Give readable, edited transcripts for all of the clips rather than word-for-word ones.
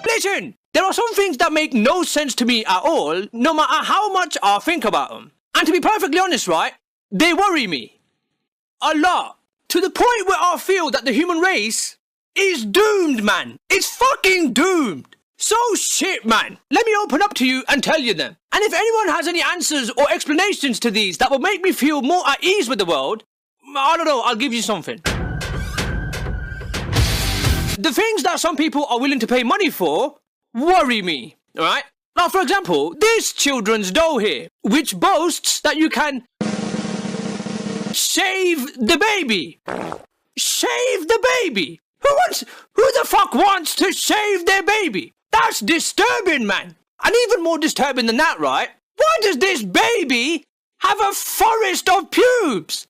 Listen, there are some things that make no sense to me at all, no matter how much I think about them. And to be perfectly honest, right, they worry me. A lot. To the point where I feel that the human race is doomed, man. It's fucking doomed. So shit, man. Let me open up to you and tell you them. And if anyone has any answers or explanations to these that will make me feel more at ease with the world, I don't know, I'll give you something. The things that some people are willing to pay money for worry me, alright? Now, for example, this children's doll here, which boasts that you can shave the baby. Shave the baby? Who the fuck wants to shave their baby? That's disturbing, man. And even more disturbing than that, right? Why does this baby have a forest of pubes?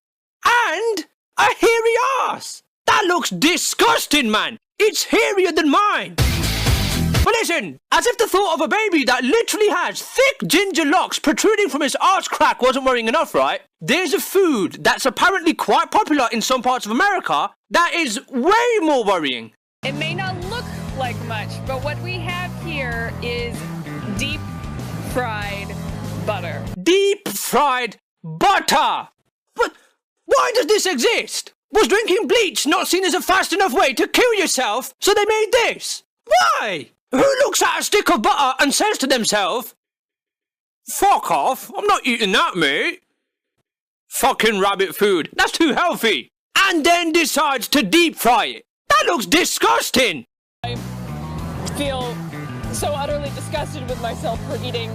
And a hairy ass? That looks disgusting, man. It's hairier than mine. But listen, as if the thought of a baby that literally has thick ginger locks protruding from his arse crack wasn't worrying enough, right? There's a food that's apparently quite popular in some parts of America that is way more worrying. It may not look like much, but what we have here is deep fried butter. Deep fried butter! But why does this exist? Was drinking bleach not seen as a fast enough way to kill yourself, so they made this? Why? Who looks at a stick of butter and says to themselves, "Fuck off, I'm not eating that, mate. Fucking rabbit food, that's too healthy." And then decides to deep fry it. That looks disgusting. I feel so utterly disgusted with myself for eating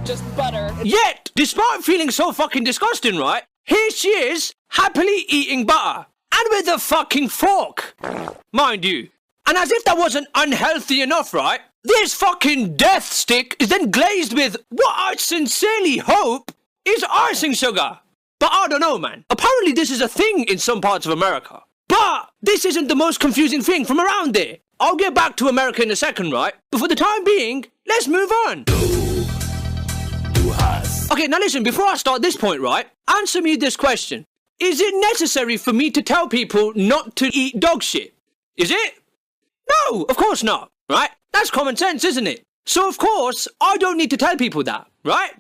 just butter. Yet, despite feeling so fucking disgusting, right, here she is, happily eating butter. And with a fucking fork. Mind you. And as if that wasn't unhealthy enough, right, this fucking death stick is then glazed with what I sincerely hope is icing sugar. But I don't know, man. Apparently this is a thing in some parts of America. But this isn't the most confusing thing from around there. I'll get back to America in a second, right? But for the time being, let's move on. Okay, now listen, before I start this point, right, answer me this question. Is it necessary for me to tell people not to eat dog shit? Is it? No, of course not, right? That's common sense, isn't it? So of course, I don't need to tell people that, right?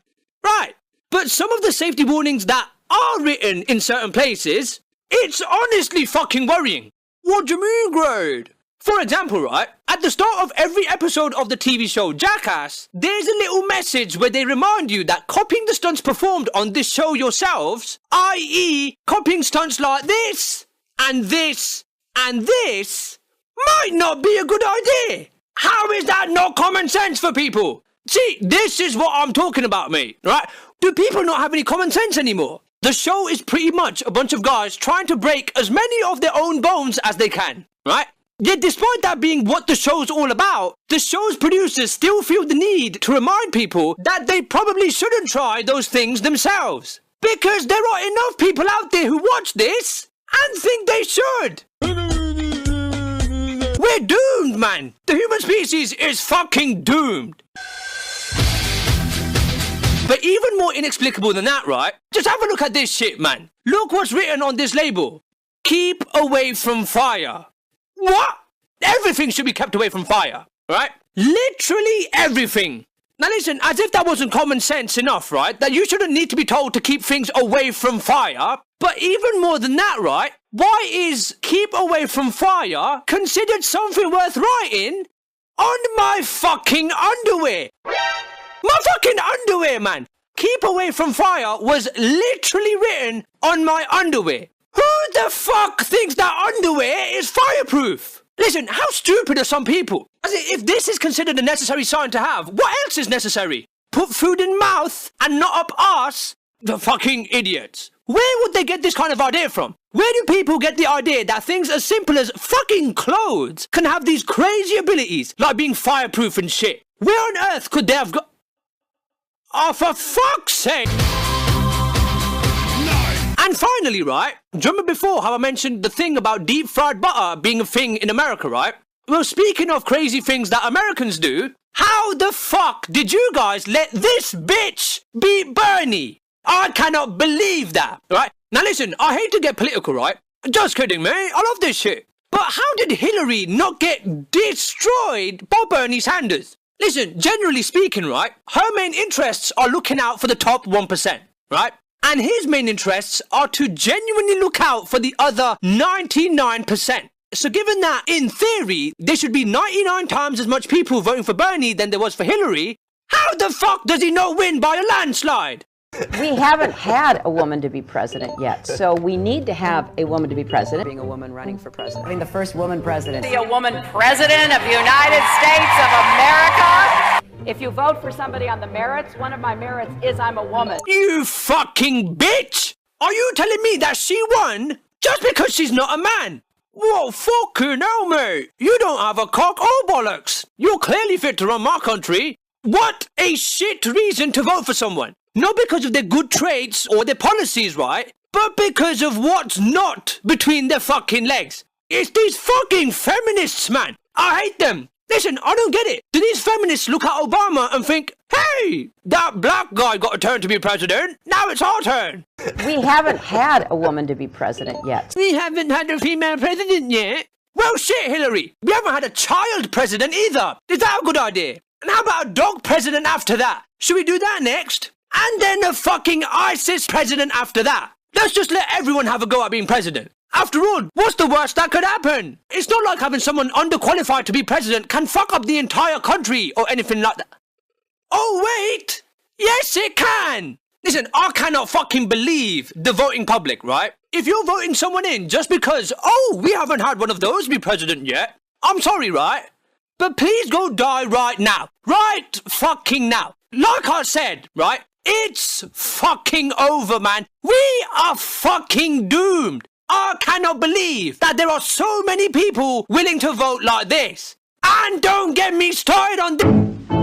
Right. But some of the safety warnings that are written in certain places, it's honestly fucking worrying. What do you mean, Grade? For example, right, at the start of every episode of the TV show Jackass, there's a little message where they remind you that copying the stunts performed on this show yourselves, i.e. copying stunts like this, and this, and this, might not be a good idea. How is that not common sense for people? See, this is what I'm talking about, mate, right? Do people not have any common sense anymore? The show is pretty much a bunch of guys trying to break as many of their own bones as they can, right? Yet despite that being what the show's all about, the show's producers still feel the need to remind people that they probably shouldn't try those things themselves. Because there are enough people out there who watch this and think they should. We're doomed, man. The human species is fucking doomed. But even more inexplicable than that, right? Just have a look at this shit, man. Look what's written on this label. Keep away from fire. What? Everything should be kept away from fire, right? Literally everything. Now listen, as if that wasn't common sense enough, right? That you shouldn't need to be told to keep things away from fire. But even more than that, right? Why is keep away from fire considered something worth writing on my fucking underwear? My fucking underwear, man. Keep away from fire was literally written on my underwear. Who the fuck thinks that underwear is fireproof? Listen, how stupid are some people? As if this is considered a necessary sign to have, what else is necessary? Put food in mouth and not up arse? The fucking idiots. Where would they get this kind of idea from? Where do people get the idea that things as simple as fucking clothes can have these crazy abilities, like being fireproof and shit? Where on earth could they have got... Oh, for fuck's sake! And finally, right, do you remember before how I mentioned the thing about deep fried butter being a thing in America, right? Well, speaking of crazy things that Americans do, how the fuck did you guys let this bitch beat Bernie? I cannot believe that, right? Now listen, I hate to get political, right? Just kidding, mate. I love this shit. But how did Hillary not get destroyed by Bernie Sanders? Listen, generally speaking, right, her main interests are looking out for the top 1%, right? And his main interests are to genuinely look out for the other 99%. So given that, in theory, there should be 99 times as much people voting for Bernie than there was for Hillary, how the fuck does he not win by a landslide? We haven't had a woman to be president yet, so we need to have a woman to be president. Being a woman running for president. Being the first woman president. Be a woman president of the United States of America. If you vote for somebody on the merits, one of my merits is I'm a woman. You fucking bitch! Are you telling me that she won just because she's not a man? Whoa, fucking hell, mate! You don't have a cock or bollocks! You're clearly fit to run my country. What a shit reason to vote for someone. Not because of their good traits or their policies, right? But because of what's not between their fucking legs. It's these fucking feminists, man. I hate them. Listen, I don't get it. Do these feminists look at Obama and think, hey, that black guy got a turn to be president, now it's our turn? We haven't had a woman to be president yet. We haven't had a female president yet? Well, shit, Hillary. We haven't had a child president either. Is that a good idea? And how about a dog president after that? Should we do that next? And then a fucking ISIS president after that. Let's just let everyone have a go at being president. After all, what's the worst that could happen? It's not like having someone underqualified to be president can fuck up the entire country or anything like that. Oh, wait! Yes, it can! Listen, I cannot fucking believe the voting public, right? If you're voting someone in just because, oh, we haven't had one of those be president yet, I'm sorry, right? But please go die right now. Right fucking now. Like I said, right? It's fucking over, man. We are fucking doomed. I cannot believe that there are so many people willing to vote like this. And don't get me started on this.